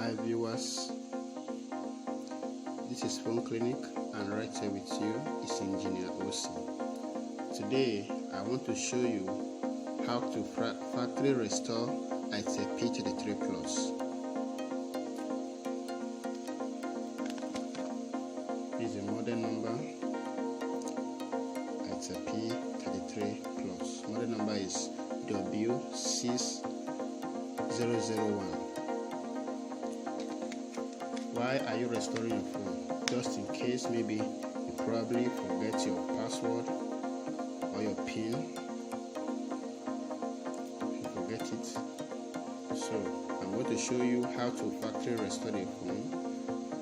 Hi viewers, this is Phone Clinic and right here with you is Engineer OC. Today I want to show you how to factory restore Itel p33 Plus. This is a model number, Itel p33 Plus. Model number is W6001. Why are you restoring your phone? Just in case maybe you probably forget your password or your PIN. If you forget it, so I'm going to show you how to factory restore your phone.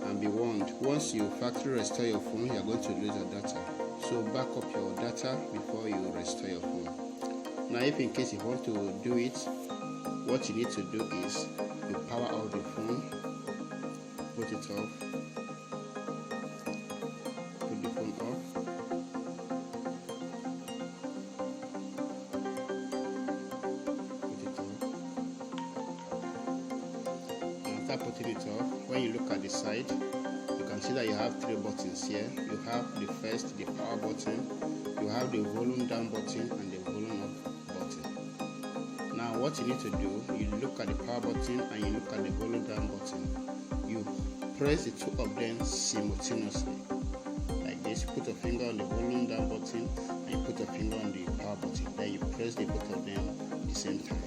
And be warned, once you factory restore your phone, you are going to lose your data. So back up your data before you restore your phone. Now, if in case you want to do it, what you need to do is you power off the phone. Put it off. Put the phone off. Put it off. And after putting it off, when you look at the side, you can see that you have three buttons here. You have the first, the power button. You have the volume down button and the volume up button. Now, what you need to do, you look at the power button and you look at the volume down button. You press the two of them simultaneously like this. Put a finger on the volume down button and you put a finger on the power button, then you press the both of them at the same time.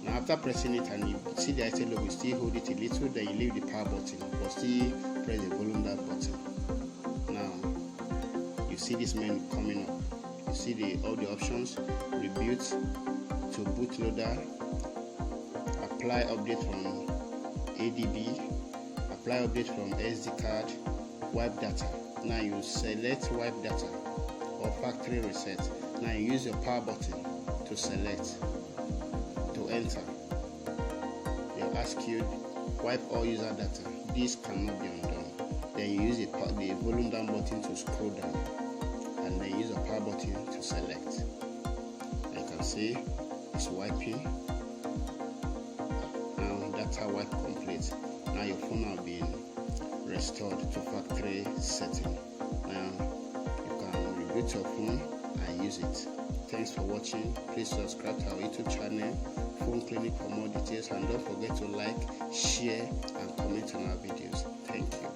Now after pressing it and you see the Itel logo, still hold it a little, then you leave the power button but still press the volume down button. Now you see this menu coming up. You see all the options: reboot to bootloader, apply update from ADB, apply update from SD card, wipe data. Now you select wipe data or factory reset. Now you use your power button to select, to enter. They'll ask you wipe all user data. This cannot be undone. Then you use the volume down button to scroll down, and then use the power button to select. You can see it's wiping. Data wipe complete. Now your phone has been restored to factory setting. Now you can reboot your phone and use it. Thanks for watching. Please subscribe to our YouTube channel, Phone Clinic, for more details, and don't forget to like, share and comment on our videos. Thank you.